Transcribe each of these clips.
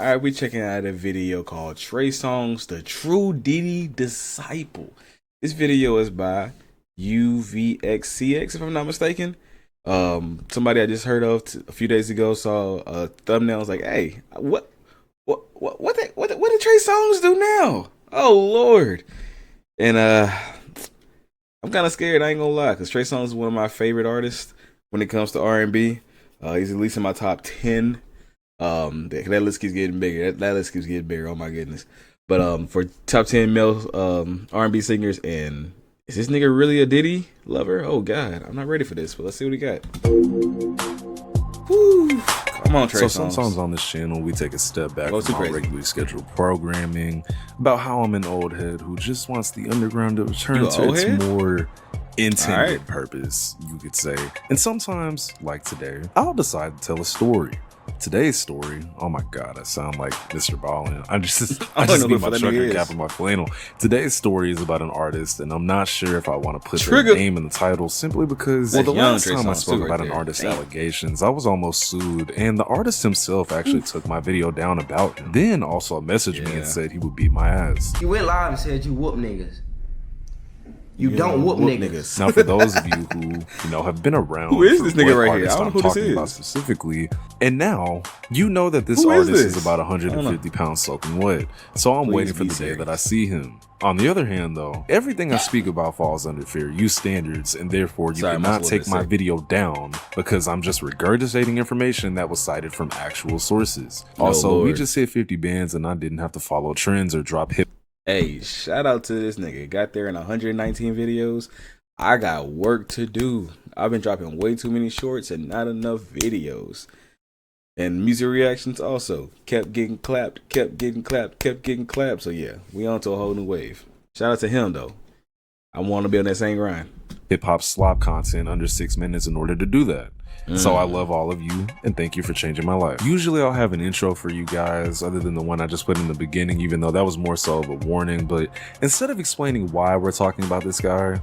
All right, we checking out a video called Trey Songz, the True Diddy Disciple. This video is by UVXCX, if I'm not mistaken. Somebody I just heard of a few days ago saw a thumbnail. Was like, hey, what did Trey Songz do now? Oh Lord! And I'm kind of scared. I ain't gonna lie, because Trey Songz is one of my favorite artists when it comes to R&B. He's at least in my top 10. That list keeps getting bigger. That list keeps getting bigger. Oh my goodness! But for top 10 male R&B singers, and is this nigga really a Diddy lover? Oh God, I'm not ready for this. But let's see what he got. Woo. Come on, Trey Songz. So sometimes on this channel, we take a step back from our regularly scheduled programming about how I'm an old head who just wants the underground to return to its more intended purpose, you could say. And sometimes, like today, I'll decide to tell a story. Today's story, oh my God, I sound like Mr. Ballin. I just need my trucker cap and my flannel. Today's story is about an artist, and I'm not sure if I want to put their name in the title simply because the last time I spoke about an artist's allegations, I was almost sued, and the artist himself actually took my video down about him. Then also messaged me and said he would beat my ass. You went live and said you whoop niggas. You don't whoop niggas. Now, for those of you who have been around, who is this nigga right here? I don't know who this is. About specifically, and now you know that this artist is about 150 pounds soaking wet. So I'm waiting for the day that I see him. On the other hand, though, everything I speak about falls under fair use standards, and therefore you cannot take my video down because I'm just regurgitating information that was cited from actual sources. Also, we just hit 50 bands, and I didn't have to follow trends or drop hip. Hey, shout out to this nigga. Got there in 119 videos. I got work to do. I've been dropping way too many shorts and not enough videos. And music reactions also. Kept getting clapped, kept getting clapped, kept getting clapped. So yeah, we on to a whole new wave. Shout out to him though. I want to be on that same grind. Hip-hop slop content under 6 minutes in order to do that. So I love all of you, and thank you for changing my life. Usually I'll have an intro for you guys other than the one I just put in the beginning, even though that was more so of a warning. But instead of explaining why we're talking about this guy,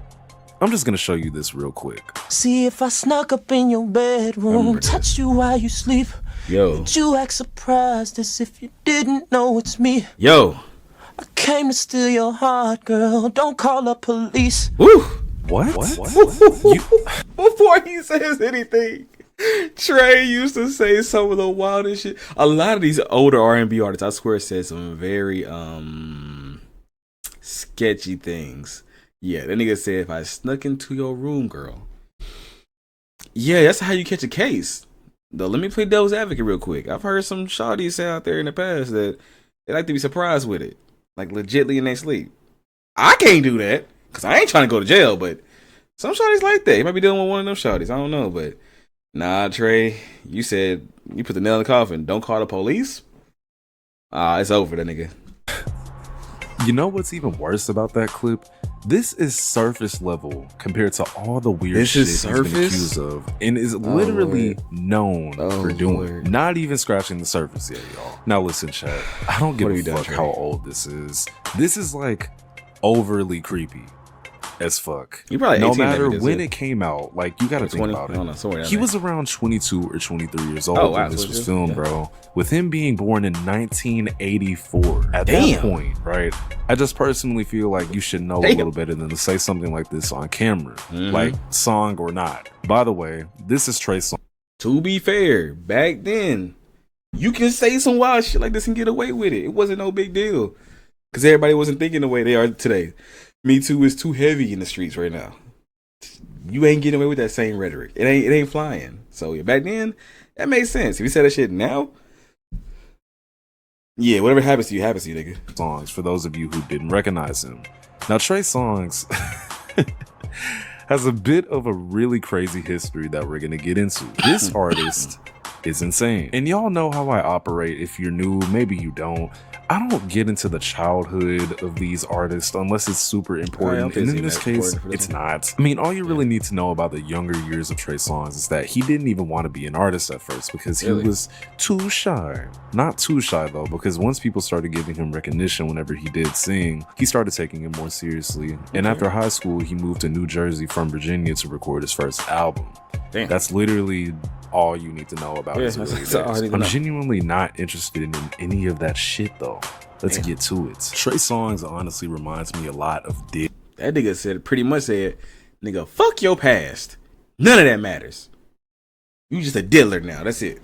I'm just gonna show you this real quick. See if I snuck up in your bedroom, touched you while you sleep. Yo. Would you act surprised as if you didn't know it's me? Yo. I came to steal your heart, girl. Don't call the police. Woo. What? Before he says anything, Trey used to say some of the wildest shit. A lot of these older R&B artists, I swear, said some very sketchy things. Yeah, that nigga said, if I snuck into your room, girl. Yeah, that's how you catch a case. Though, let me play devil's advocate real quick. I've heard some shawties say out there in the past that they like to be surprised with it. Like, legitly in their sleep. I can't do that. Cause I ain't trying to go to jail, but some shawties like that. You might be dealing with one of them shawties. I don't know, but nah, Trey, you said you put the nail in the coffin. Don't call the police. It's over, that nigga. You know what's even worse about that clip? This is surface level compared to all the weird shit he's been accused of, and is literally known for doing. Not even scratching the surface yet, y'all. Now listen, chat. I don't give a fuck how old this is. This is like overly creepy as fuck. You probably no matter when it came out, like you gotta think 20, about it. He was around 22 or 23 years old when this was filmed, bro. With him being born in 1984. At that point, right? I just personally feel like you should know a little better than to say something like this on camera, like song or not. By the way, this is Trey Songz. To be fair, back then, you can say some wild shit like this and get away with it. It wasn't no big deal. Because everybody wasn't thinking the way they are today. Me Too is too heavy in the streets right now. You ain't getting away with that same rhetoric. It ain't flying. So yeah, back then, that made sense. If you said that shit now, yeah, whatever happens to you, nigga. Songs for those of you who didn't recognize him. Now Trey Songz has a bit of a really crazy history that we're gonna get into. This artist is insane. And y'all know how I operate. If you're new, maybe you don't. I don't get into the childhood of these artists unless it's super important, and in this case, it's not. I mean, all you really need to know about the younger years of Trey Songz is that he didn't even want to be an artist at first because he was too shy. Not too shy though, because once people started giving him recognition whenever he did sing, he started taking it more seriously. And after high school, he moved to New Jersey from Virginia to record his first album. That's literally all you need to know about his early days. I'm genuinely not interested in any of that shit though. Let's get to it. Trey Songz honestly reminds me a lot of Diddy. That nigga pretty much said, nigga, fuck your past. None of that matters. You just a diddler now. That's it.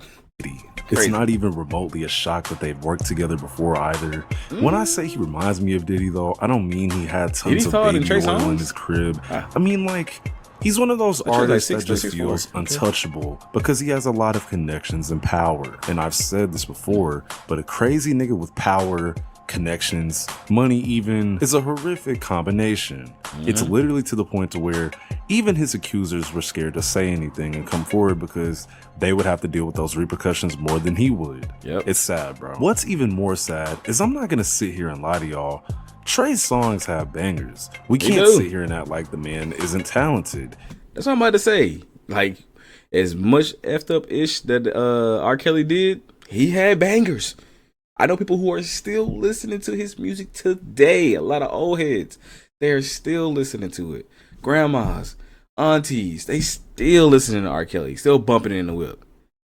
It's not even remotely a shock that they've worked together before either. When I say he reminds me of Diddy though, I don't mean he had tons of baby oil in his crib. I mean like, he's one of those artists that just feels untouchable because he has a lot of connections and power. And I've said this before, but a crazy nigga with power, connections, money even, is a horrific combination. It's literally to the point to where even his accusers were scared to say anything and come forward because they would have to deal with those repercussions more than he would. It's sad, bro. What's even more sad is I'm not gonna sit here and lie to y'all. Trey Songz have bangers. We can't sit here and act like the man isn't talented. That's what I'm about to say. Like, as much effed up ish that R. Kelly did, he had bangers. I know people who are still listening to his music today. A lot of old heads, they're still listening to it. Grandmas, aunties, they still listening to R. Kelly, still bumping it in the whip.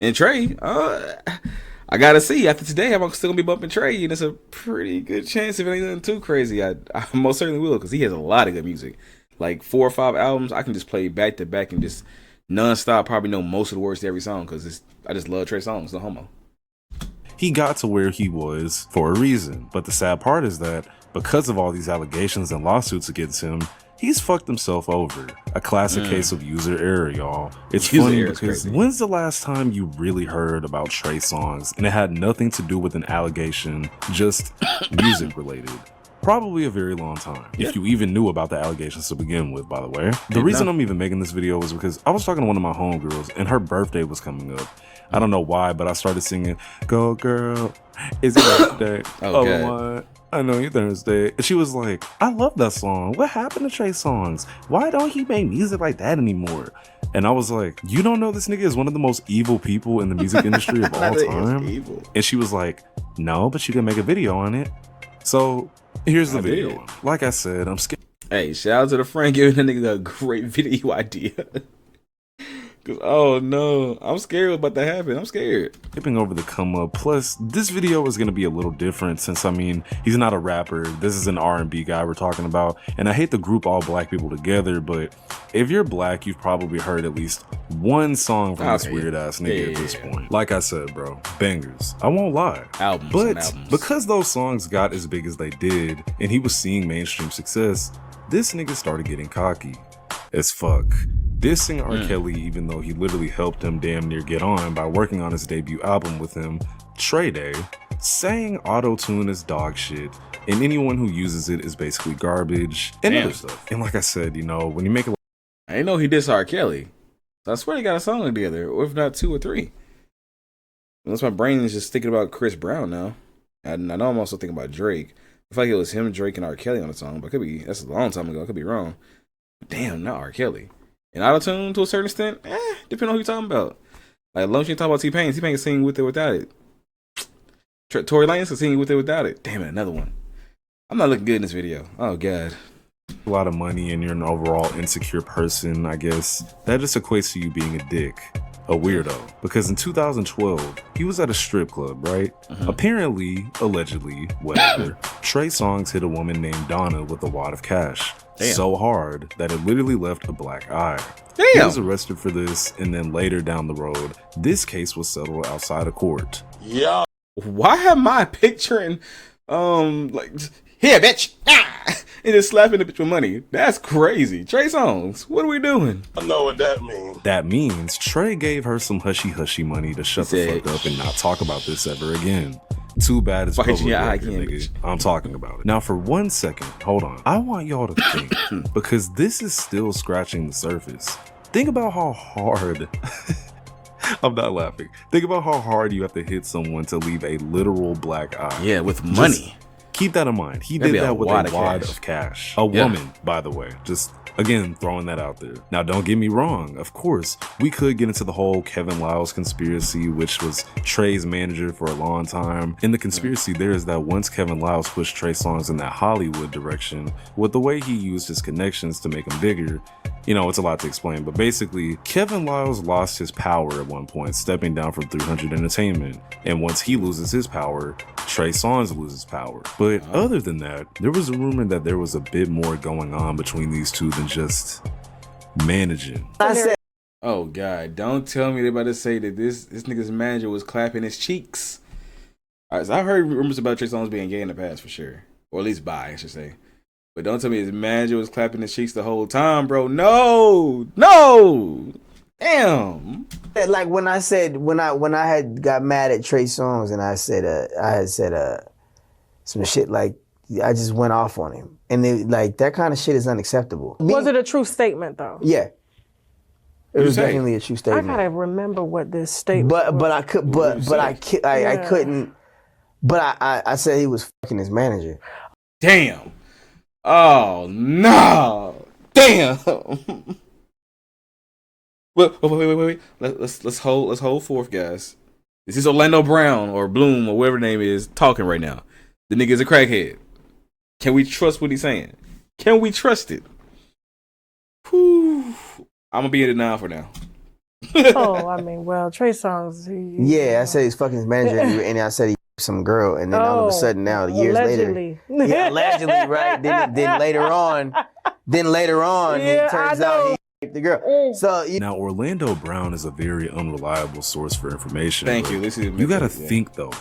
And Trey, I gotta see after today, I'm still gonna be bumping Trey, and it's a pretty good chance if it ain't nothing too crazy. I most certainly will, because he has a lot of good music. Like 4 or 5 albums, I can just play back to back and just nonstop. Probably know most of the words to every song because I just love Trey Songz, no homo. He got to where he was for a reason, but the sad part is that because of all these allegations and lawsuits against him, he's fucked himself over. A classic case of user error, y'all. It's funny because when's the last time you really heard about Trey Songz and it had nothing to do with an allegation, just music related? Probably a very long time. If you even knew about the allegations to begin with, by the way. The reason I'm even making this video is because I was talking to one of my homegirls and her birthday was coming up. I don't know why, but I started singing, "Go girl, it's your birthday." Oh, I know you're Thursday. And she was like, "I love that song. What happened to Trey Songz? Why don't he make music like that anymore?" And I was like, "You don't know this nigga is one of the most evil people in the music industry of all time?" And she was like, "No, but you can make a video on it." So here's the video. Like I said, I'm scared. Hey, shout out to the friend giving that nigga a great video idea. Cause oh no, I'm scared about that happen. I'm scared. Skipping over the come up. Plus, this video is gonna be a little different since I mean he's not a rapper. This is an R&B guy we're talking about, and I hate to group all black people together, but if you're black, you've probably heard at least one song from this weird ass nigga at this point. Like I said, bro, bangers. I won't lie. Albums, but because those songs got as big as they did, and he was seeing mainstream success, this nigga started getting cocky as fuck. Dissing R. Kelly, even though he literally helped him damn near get on by working on his debut album with him, Trey Day, saying auto-tune is dog shit, and anyone who uses it is basically garbage, and other stuff. And like I said, you know, when you make a... I didn't know he dissed R. Kelly. So I swear they got a song together, or if not 2 or 3. Unless my brain is just thinking about Chris Brown now. I know I'm also thinking about Drake. I feel like it was him, Drake, and R. Kelly on the song, but that's a long time ago. I could be wrong. Damn, not R. Kelly. And auto-tune to a certain extent, depending on who you're talking about. Like, as long as you talk about T-Pain can sing with it without it. Tory Lanez can sing with it without it. Damn it, another one. I'm not looking good in this video. Oh, God. A lot of money and you're an overall insecure person, I guess. That just equates to you being a dick. A weirdo. Because in 2012, he was at a strip club, right? Apparently, allegedly, whatever, Trey Songz hit a woman named Donna with a wad of cash. So hard that it literally left a black eye. He was arrested for this, and then later down the road, this case was settled outside of court. Yeah. Why am I picturing, like, here, bitch, and just slapping the bitch with money? That's crazy. Trey Songz, what are we doing? I know what that means. That means Trey gave her some hushy money to shut the fuck up and not talk about this ever again. Too bad it's public record, nigga. I'm talking about it. Now, for 1 second, hold on. I want y'all to think, because this is still scratching the surface. Think about how hard... I'm not laughing. Think about how hard you have to hit someone to leave a literal black eye. Yeah, with money. Keep that in mind. He did that with a wad of cash. A woman, by the way. Just Again, throwing that out there. Now, don't get me wrong. Of course, we could get into the whole Kevin Lyles conspiracy, which was Trey's manager for a long time. In the conspiracy, there is that once Kevin Lyles pushed Trey Songz in that Hollywood direction, with the way he used his connections to make him bigger, you know, it's a lot to explain. But basically, Kevin Lyles lost his power at one point, stepping down from 300 Entertainment. And once he loses his power, Trey Songz loses power. But other than that, there was a rumor that there was a bit more going on between these two than just managing. Oh God, don't tell me they're about to say that this nigga's manager was clapping his cheeks. All right, so I've heard rumors about Trey Songz being gay in the past for sure. Or at least bi, I should say. But don't tell me his manager was clapping his cheeks the whole time, bro. No! Damn. Like when I said when I had got mad at Trey Songz and I had said some shit like I just went off on him. And like that kind of shit is unacceptable. Was it a true statement though? Yeah. It was definitely a true statement. I gotta remember what this statement but I couldn't. But I said he was fucking his manager. Damn. Oh no. Damn. Wait. Let's hold forth, guys. This is Orlando Brown or Bloom or whatever the name is talking right now. The nigga's a crackhead. Can we trust what he's saying? Can we trust it? Whew. I'm gonna be in denial for now. Oh, I mean, well, Trey Songz. Yeah, I said he's fucking his manager, and I said he some girl, and then all of a sudden now, years allegedly. later, yeah, allegedly, right? Then later on, it turns out he raped the girl. So now Orlando Brown is a very unreliable source for information. Thank you. You gotta think though.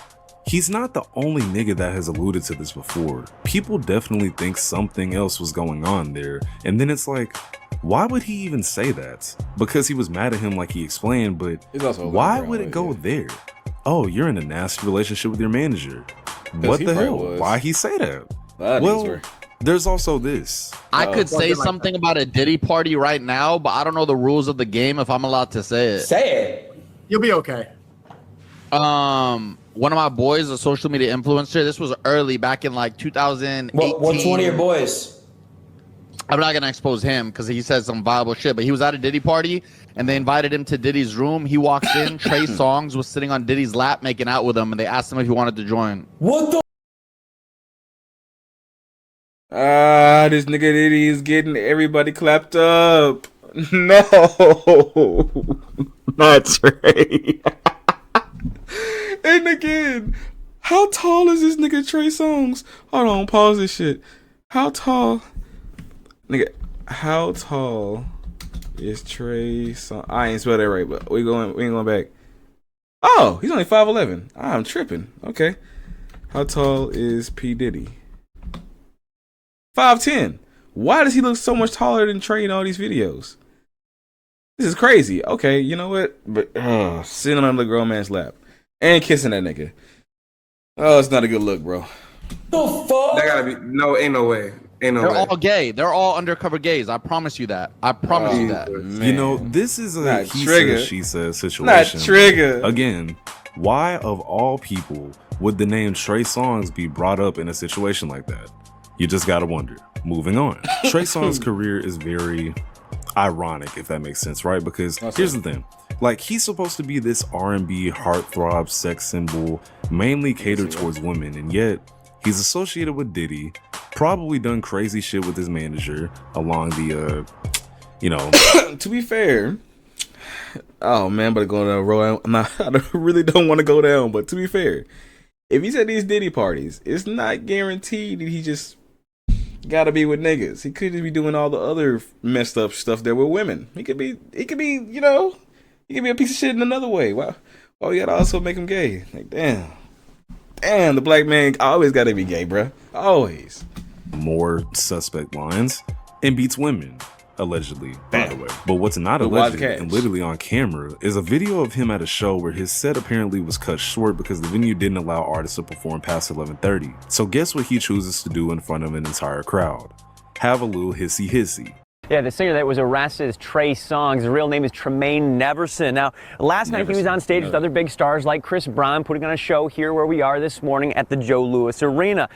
He's not the only nigga that has alluded to this before. People definitely think something else was going on there. And then it's like, why would he even say that? Because he was mad at him like he explained, but why would it go there? Oh, you're in a nasty relationship with your manager. What the hell? Why he say that? Well, there's also this. I could say something about a Diddy party right now, but I don't know the rules of the game if I'm allowed to say it. Say it. You'll be okay. One of my boys, a social media influencer, this was early back in like 2018. What's one of your boys? I'm not gonna expose him because he said some viable shit, but he was at a Diddy party and they invited him to Diddy's room. He walks in, Trey Songz was sitting on Diddy's lap making out with him, and they asked him if he wanted to join. What the? This nigga Diddy is getting everybody clapped up. No, not Trey. And again, how tall is this nigga Trey Songz? Hold on, pause this shit. How tall, nigga? How tall is Trey Songz? I ain't spelled that right, but we ain't going back. Oh, he's only 5'11". I'm tripping. Okay, how tall is P Diddy? 5'10". Why does he look so much taller than Trey in all these videos? This is crazy. Okay, you know what? But sitting on the grown man's lap. And kissing that nigga. Oh, it's not a good look, bro. The fuck? That gotta be ain't no way. Ain't no way. They're all gay. They're all undercover gays. I promise you that. I promise you that. Man. You know, this is a he says, she says situation. Not trigger. Again, why of all people would the name Trey Songz be brought up in a situation like that? You just gotta wonder. Moving on. Trey Songz' career is very ironic, if that makes sense, right? Because here's the thing. Like, he's supposed to be this R&B heartthrob sex symbol, mainly catered towards women, and yet he's associated with Diddy, probably done crazy shit with his manager along the, you know. To be fair, oh man, but going down the road, I really don't want to go down, but to be fair, if he's at these Diddy parties, it's not guaranteed that he just gotta be with niggas. He could just be doing all the other messed up stuff there with women. He could be, you know, he could be a piece of shit in another way. Why we gotta also make him gay? Like, damn, the black man always gotta be gay, bruh. Always. More suspect lines and beats women, allegedly, by the way. But what's not alleged and literally on camera is a video of him at a show where his set apparently was cut short because the venue didn't allow artists to perform past 11:30. So guess what he chooses to do in front of an entire crowd? Have a little hissy. Yeah, the singer that was arrested is Trey Songz. His real name is Tremaine Neverson. Now, last night he was on stage with other big stars like Chris Brown, putting on a show here where we are this morning at the Joe Louis Arena.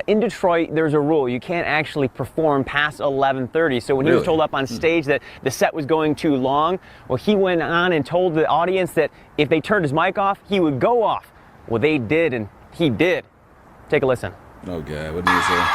In Detroit, there's a rule. You can't actually perform past 11:30. So when he was told up on stage that the set was going too long, well, he went on and told the audience that if they turned his mic off, he would go off. Well, they did, and he did. Take a listen. Oh, God. What did he say?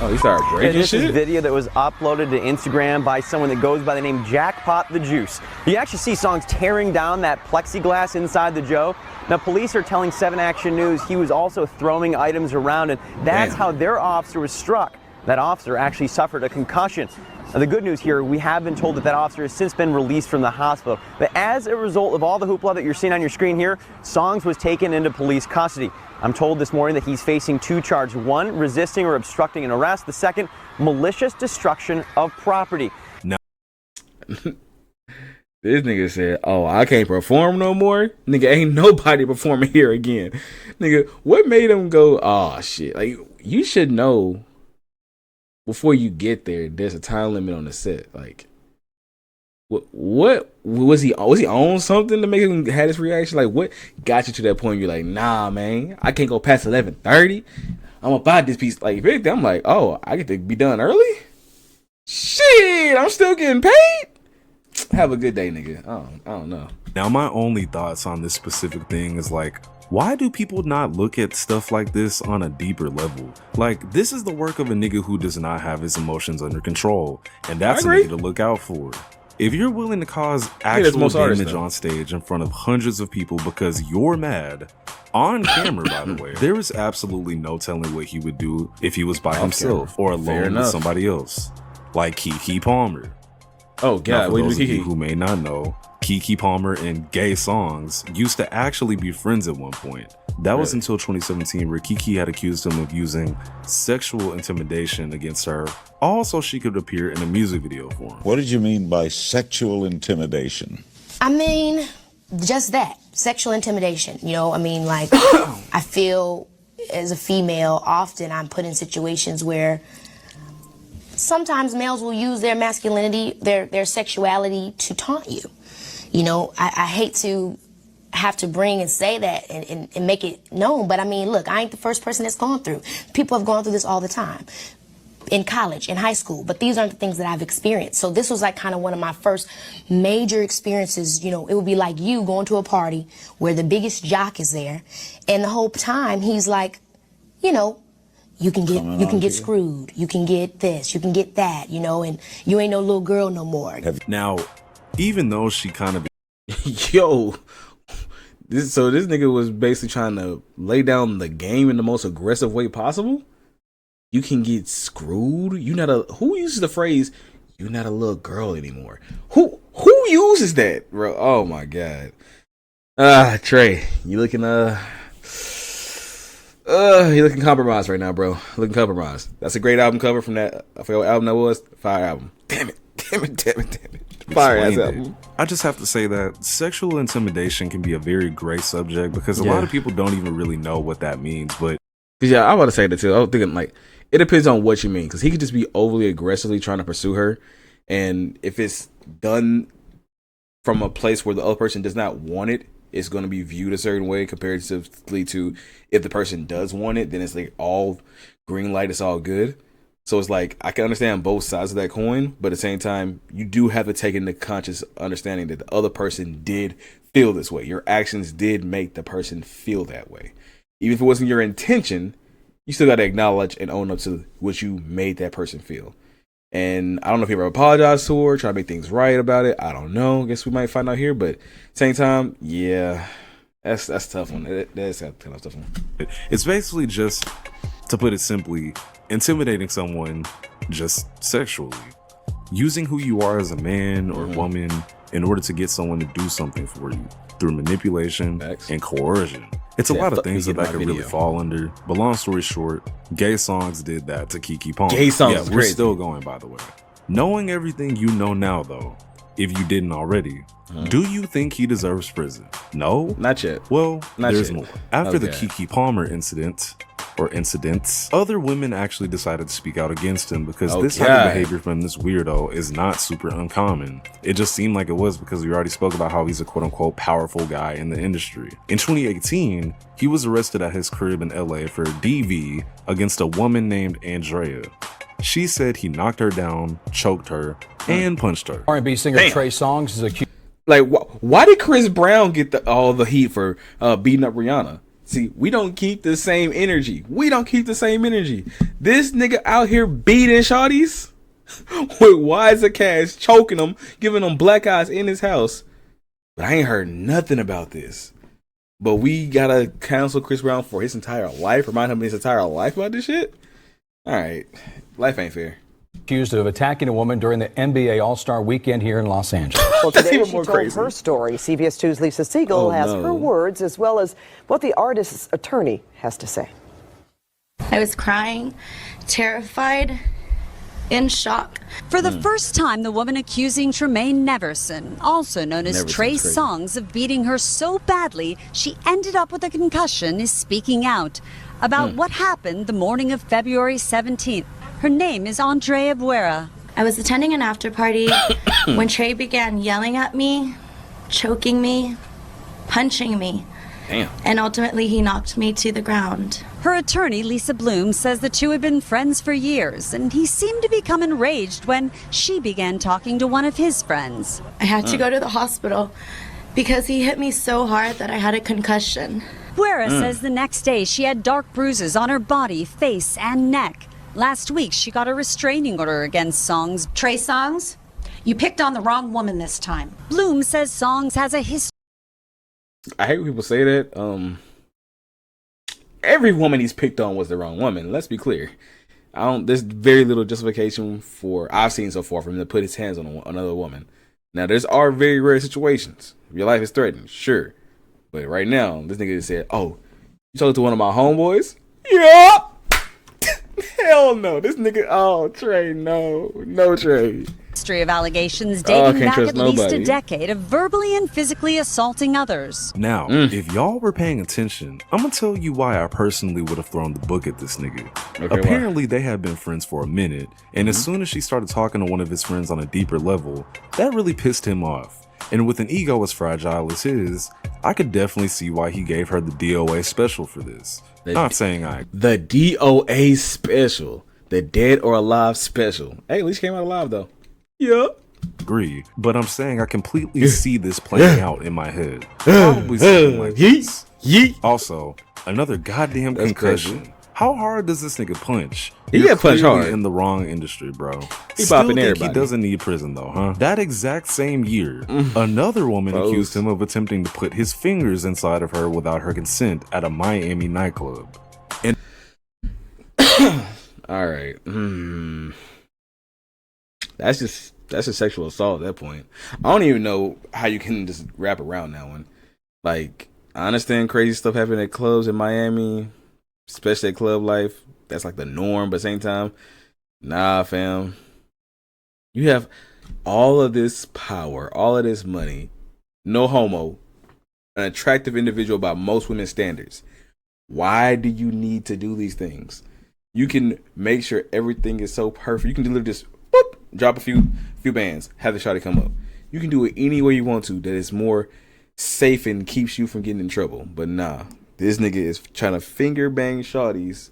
Oh, he started breaking This shit? is a video that was uploaded to Instagram by someone that goes by the name Jackpot the Juice. You actually see Songz tearing down that plexiglass inside the Joe. Now, police are telling 7 Action News he was also throwing items around, and that's how their officer was struck. That officer actually suffered a concussion. Now, the good news here, we have been told that that officer has since been released from the hospital. But as a result of all the hoopla that you're seeing on your screen here, Songz was taken into police custody. I'm told this morning that he's facing 2 charges. 1, resisting or obstructing an arrest. The second, malicious destruction of property. Now, this nigga said, oh, I can't perform no more? Nigga, ain't nobody performing here again. Nigga, what made him go, oh, shit. Like, you should know before you get there, there's a time limit on the set. Like, what was he on something to make him have this reaction? Like, what got you to that point? You're like, nah, man, I can't go past 11:30. I'm gonna buy this piece. Like, if anything, I'm like, oh, I get to be done early. Shit, I'm still getting paid. Have a good day, nigga. I don't know. Now, my only thoughts on this specific thing is like, why do people not look at stuff like this on a deeper level? Like, this is the work of a nigga who does not have his emotions under control, and that's a nigga to look out for. If you're willing to cause actual damage on stage in front of hundreds of people because you're mad, on camera, by the way, there is absolutely no telling what he would do if he was by himself or alone with somebody else, like Keke Palmer. Oh, God. For those of you who may not know, Keke Palmer and Gay Songs used to actually be friends at one point. That was until 2017, where Keke had accused him of using sexual intimidation against her, all so she could appear in a music video for him. What did you mean by sexual intimidation? I mean, just that. Sexual intimidation. You know, I mean, like, I feel as a female, often I'm put in situations where sometimes males will use their masculinity, their sexuality to taunt you. You know, I hate to have to bring and say that and make it known, but I mean, look, I ain't the first person that's gone through. People have gone through this all the time. In college, in high school, but these aren't the things that I've experienced. So this was like kind of one of my first major experiences. You know, it would be like you going to a party where the biggest jock is there, and the whole time he's like, you know, you can get screwed, you can get this, you can get that, you know, and you ain't no little girl no more. Now, even though she kind of yo, this nigga was basically trying to lay down the game in the most aggressive way possible. You can get screwed. Who uses the phrase, you're not a little girl anymore? Who uses that, bro? Oh my God. Trey, you looking compromised right now, bro. Looking compromised. That's a great album cover from that. I forgot what album that was. Fire album. Damn it. Fire ass album. I just have to say that sexual intimidation can be a very gray subject because a lot of people don't even really know what that means. But yeah, I want to say that too. I was thinking like, it depends on what you mean, because he could just be overly aggressively trying to pursue her, and if it's done from a place where the other person does not want it, it's going to be viewed a certain way comparatively to if the person does want it. Then it's like all green light, it's all good. So it's like, I can understand both sides of that coin, but at the same time, you do have to take into conscious understanding that the other person did feel this way. Your actions did make the person feel that way. Even if it wasn't your intention, you still got to acknowledge and own up to what you made that person feel. And I don't know if he ever apologized to her, try to make things right about it. I don't know. Guess we might find out here. But same time, yeah, that's a tough one. That's a tough one. It's basically, just to put it simply, intimidating someone just sexually. Using who you are as a man or woman in order to get someone to do something for you through manipulation and coercion. It's a lot of things that could really fall under. But long story short, Gay Songs did that to Keke Palmer. Gay Songs, we're still going, by the way. Knowing everything you know now, though, if you didn't already, do you think he deserves prison? No? Not yet. Well, Not there's yet. more. After the Keke Palmer incident, or incidents, other women actually decided to speak out against him because this type of behavior from this weirdo is not super uncommon. It just seemed like it was because we already spoke about how he's a quote-unquote powerful guy in the industry. In 2018, he was arrested at his crib in LA for DV against a woman named Andrea. She said he knocked her down, choked her, and punched her. R&B singer Trey Songz is accused. Like, why did Chris Brown get all the heat for beating up Rihanna? See, we don't keep the same energy. This nigga out here beating shawties with Wiser choking them, giving them black eyes in his house. But I ain't heard nothing about this. But we gotta cancel Chris Brown for his entire life, remind him his entire life about this shit? All right, life ain't fair. Accused of attacking a woman during the NBA All-Star Weekend here in Los Angeles. Well, today she told her story. CBS 2's Lisa Siegel has her words as well as what the artist's attorney has to say. I was crying, terrified, in shock. For the first time, the woman accusing Tremaine Neverson, also known as Trey Songz, of beating her so badly she ended up with a concussion, is speaking out about what happened the morning of February 17th. Her name is Andrea Buera. I was attending an after party when Trey began yelling at me, choking me, punching me. Damn. And ultimately he knocked me to the ground. Her attorney, Lisa Bloom, says the two had been friends for years, and he seemed to become enraged when she began talking to one of his friends. I had to go to the hospital because he hit me so hard that I had a concussion. Buera says the next day she had dark bruises on her body, face, and neck. Last week, she got a restraining order against Songz. Trey Songz, you picked on the wrong woman this time. Bloom says Songz has a history. I hate when people say that. Every woman he's picked on was the wrong woman. Let's be clear. There's very little justification I've seen so far for him to put his hands on another woman. Now, are very rare situations. If your life is threatened, sure. But right now, this nigga just said, "Oh, you talking to one of my homeboys?" Yeah. Hell no. This nigga, Trey, no, Trey. History of allegations dating back at least a decade of verbally and physically assaulting others. Now, if y'all were paying attention, I'm gonna tell you why I personally would have thrown the book at this nigga. Apparently, they had been friends for a minute, and as soon as she started talking to one of his friends on a deeper level, that really pissed him off. And with an ego as fragile as his, I could definitely see why he gave her the DOA special for this. The DOA special. The dead or alive special. Hey, at least came out alive though. Yeah. Agree, but I'm saying I completely see this playing out in my head. Probably something like this. Also, another goddamn concussion. Crazy. How hard does this nigga punch? He got punched hard. In the wrong industry, bro. He bopping everybody. He doesn't need prison though, huh? That exact same year, another woman accused him of attempting to put his fingers inside of her without her consent at a Miami nightclub. And all right, that's just sexual assault at that point. I don't even know how you can just wrap around that one. Like, I understand crazy stuff happening at clubs in Miami, especially at club life. That's like the norm, but at the same time, nah, fam. You have all of this power, all of this money, no homo, an attractive individual by most women's standards. Why do you need to do these things? You can make sure everything is so perfect. You can literally just boop, drop a few bands, have the shawty come up. You can do it any way you want to that is more safe and keeps you from getting in trouble. But nah, this nigga is trying to finger bang shawties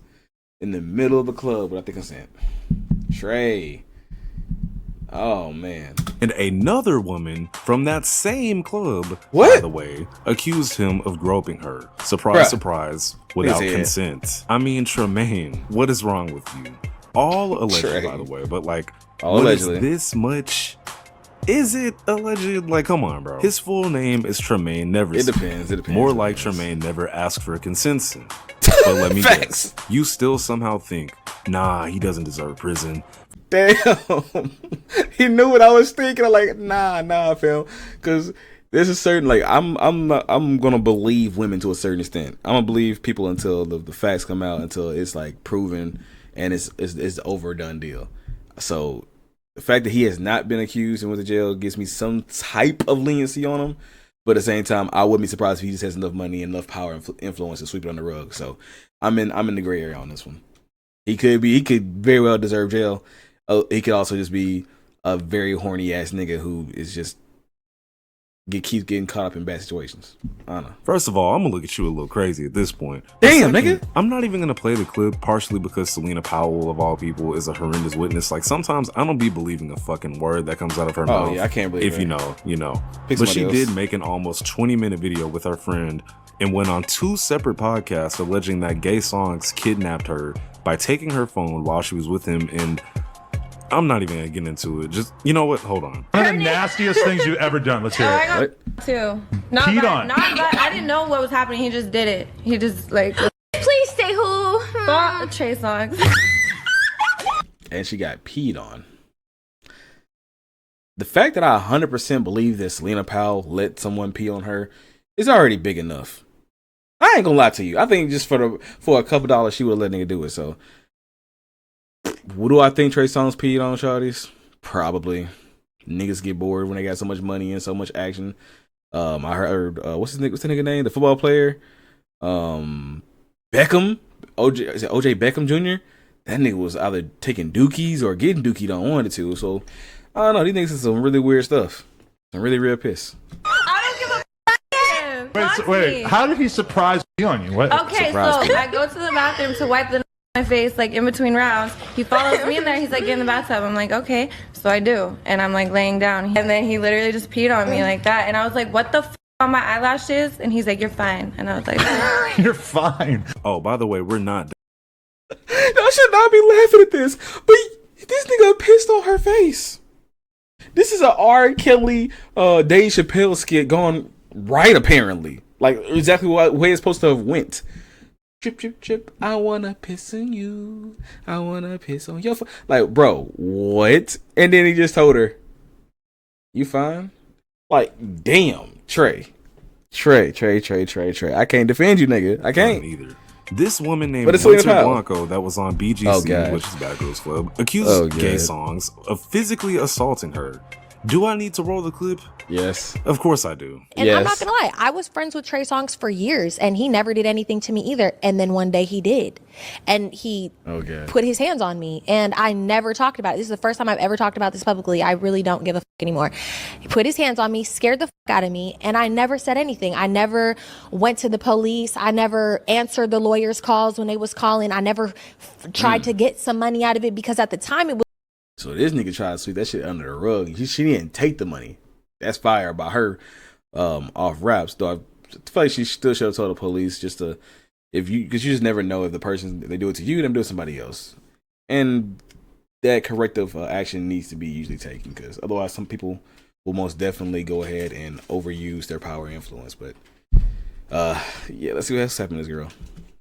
in the middle of the club without the consent. Trey. Oh, man. And another woman from that same club, by the way, accused him of groping her. Surprise, surprise, without consent. I mean, Tremaine, what is wrong with you? All alleged, by the way, but like, all allegedly. Is this much? Is it alleged? Like, come on, bro. His full name is Tremaine Neverson. It depends. More like Tremaine never asked for a consent. But let me guess, you still somehow think, nah, he doesn't deserve prison. Damn. He knew what I was thinking. I'm like, nah, fam. Because there's a certain, like, I'm gonna believe women to a certain extent. I'm gonna believe people until the facts come out, until it's like proven and it's overdone deal. So the fact that he has not been accused and went to jail gives me some type of leniency on him. But at the same time, I wouldn't be surprised if he just has enough money and enough power and influence to sweep it on the rug. So I'm in the gray area on this one. He could very well deserve jail. He could also just be a very horny ass nigga who is just keeps getting caught up in bad situations. I don't know. First of all, I'm gonna look at you a little crazy at this point. Damn, nigga. I'm not even gonna play the clip, partially because Selena Powell, of all people, is a horrendous witness. Like, sometimes I don't be believing a fucking word that comes out of her mouth. Oh yeah, I can't believe it. If you know, you know. Pick But she somebody else. did make an almost 20-minute video with her friend and went on 2 separate podcasts alleging that Gay Songz kidnapped her by taking her phone while she was with him. And I'm not even gonna get into it. Just, you know what? Hold on. One of the nastiest things you've ever done. Let's hear I it. got too. Not Peed bad, on. not bad. I didn't know what was happening. He just did it. He just like. Please say who? Trey Songz. And she got peed on. The fact that I 100% believe that Selena Powell let someone pee on her is already big enough. I ain't gonna lie to you. I think just for a couple dollars, she would have let nigga do it. So, what do I think Trey Songz peed on, shawties? Probably. Niggas get bored when they got so much money and so much action. I heard what's the nigga name? The football player, Beckham, is it OJ Beckham Jr.? That nigga was either taking dookies or getting dookied on one of the two. So I don't know. These niggas is some really weird stuff. Some really real piss. Wait, how did he surprise me on you? What? Okay, so I go to the bathroom to wipe the my face like in between rounds. He follows me in there. He's like, get in the bathtub. I'm like, okay. So I do, and I'm like laying down, and then he literally just peed on me like that, and I was like, what the f on my eyelashes? And he's like, you're fine, and I was like, you're fine. Oh, by the way, we're not. I should not be laughing at this, but this nigga pissed on her face. This is a R. Kelly, Dave Chappelle skit gone right, apparently. Like, exactly what way it's supposed to have went. Drip, drip, drip, I wanna piss on you. I wanna piss on your like, bro, what? And then he just told her, you fine? Like, damn, Trey. I can't defend you, nigga. I can't. Either. This woman named Winter Winter Blanco that was on BGC, which is Bad Girls Club, accused Gay Songz of physically assaulting her. Do I need to roll the clip? Yes. Of course I do. And I'm not gonna lie, I was friends with Trey Songz for years, and he never did anything to me either. And then one day he did, and he put his hands on me, and I never talked about it. This is the first time I've ever talked about this publicly. I really don't give a fuck anymore. He put his hands on me, scared the fuck out of me, and I never said anything. I never went to the police. I never answered the lawyers' calls when they was calling. I never tried to get some money out of it, because at the time it was. So this nigga tried to sweep that shit under the rug. She didn't take the money. That's fire by her off raps. Though I feel like she still should have told the police just to, because you just never know if the person, if they do it to you, them do it to somebody else. And that corrective action needs to be usually taken, because otherwise some people will most definitely go ahead and overuse their power and influence. But yeah, let's see what's happening to this girl.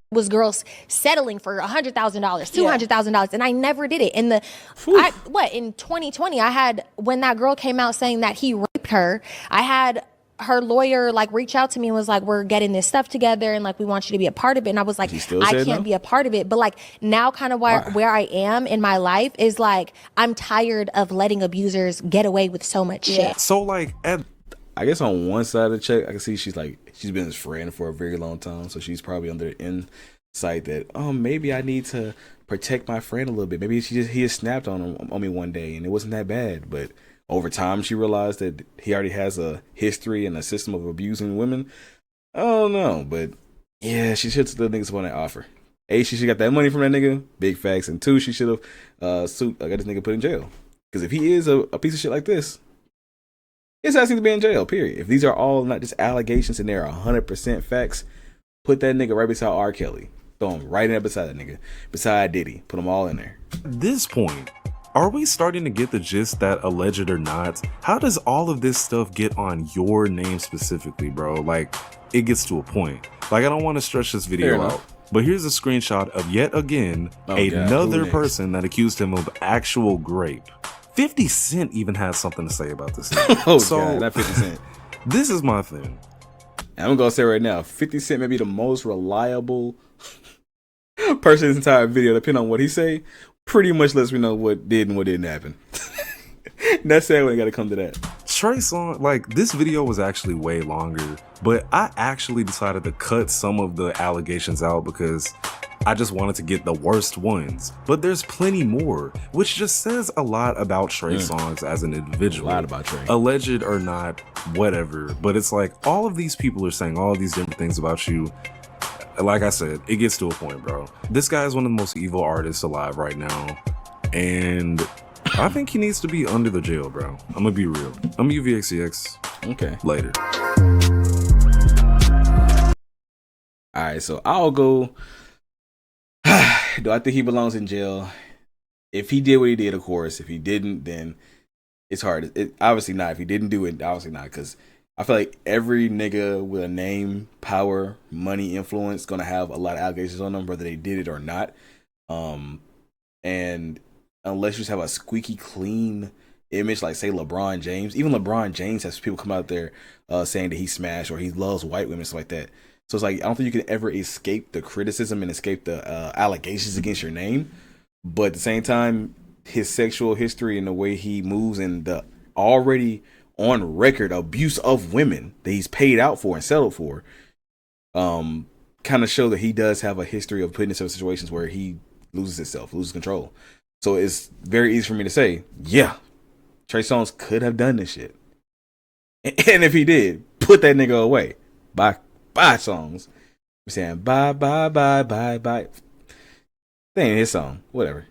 Was girls settling for $100,000, $200,000, and I never did it. In in 2020, I had, when that girl came out saying that he raped her, I had her lawyer like reach out to me and was like, we're getting this stuff together, and like we want you to be a part of it. And I was like, I can't be a part of it. But like now, kind of where I am in my life is like, I'm tired of letting abusers get away with so much shit. So like, I guess on one side of the check, I can see she's been his friend for a very long time, so she's probably under the insight that, oh, maybe I need to protect my friend a little bit. Maybe he has snapped on me one day and it wasn't that bad. But over time, she realized that he already has a history and a system of abusing women. I don't know, but yeah, she should have the niggas on that offer. A, she should got that money from that nigga, big facts, and 2, she should have got this nigga put in jail. Because if he is a piece of shit like this, his ass needs to be in jail, period. If these are all not just allegations and they're 100% facts, put that nigga right beside R. Kelly. Throw him right in there beside that nigga. Beside Diddy. Put them all in there. At this point, are we starting to get the gist that, alleged or not, how does all of this stuff get on your name specifically, bro? Like, it gets to a point. Like, I don't want to stretch this video out, but here's a screenshot of yet again another person that accused him of actual grape. 50 Cent even has something to say about this. God, not 50 Cent. This is my thing. I'm going to say right now, 50 Cent may be the most reliable person in this entire video, depending on what he say. Pretty much lets me know what did and what didn't happen. That's sad when it got to come to that. Trey Songz, like, this video was actually way longer, but I actually decided to cut some of the allegations out because I just wanted to get the worst ones. But there's plenty more, which just says a lot about Trey Songz as an individual. A lot about Trey. Alleged or not, whatever. But it's like, all of these people are saying all of these different things about you. Like I said, it gets to a point, bro. This guy is one of the most evil artists alive right now. And I think he needs to be under the jail, bro. I'm gonna be real. I'm UVXCX. Okay. Later. All right, so I'll go. Do I think he belongs in jail? If he did what he did, of course. If he didn't, then it's hard. Obviously not. If he didn't do it, obviously not. Because I feel like every nigga with a name, power, money, influence gonna have a lot of allegations on them, whether they did it or not. And unless you just have a squeaky clean image, like say LeBron James, even LeBron James has people come out there saying that he smashed or he loves white women, stuff like that. So it's like, I don't think you can ever escape the criticism and escape the allegations against your name. But at the same time, his sexual history and the way he moves and the already on record abuse of women that he's paid out for and settled for, kind of show that he does have a history of putting himself in situations where he loses himself, loses control. So it's very easy for me to say, yeah, Trey Songz could have done this shit. And if he did, put that nigga away. Bye Songs. I'm saying bye. That ain't his song. Whatever.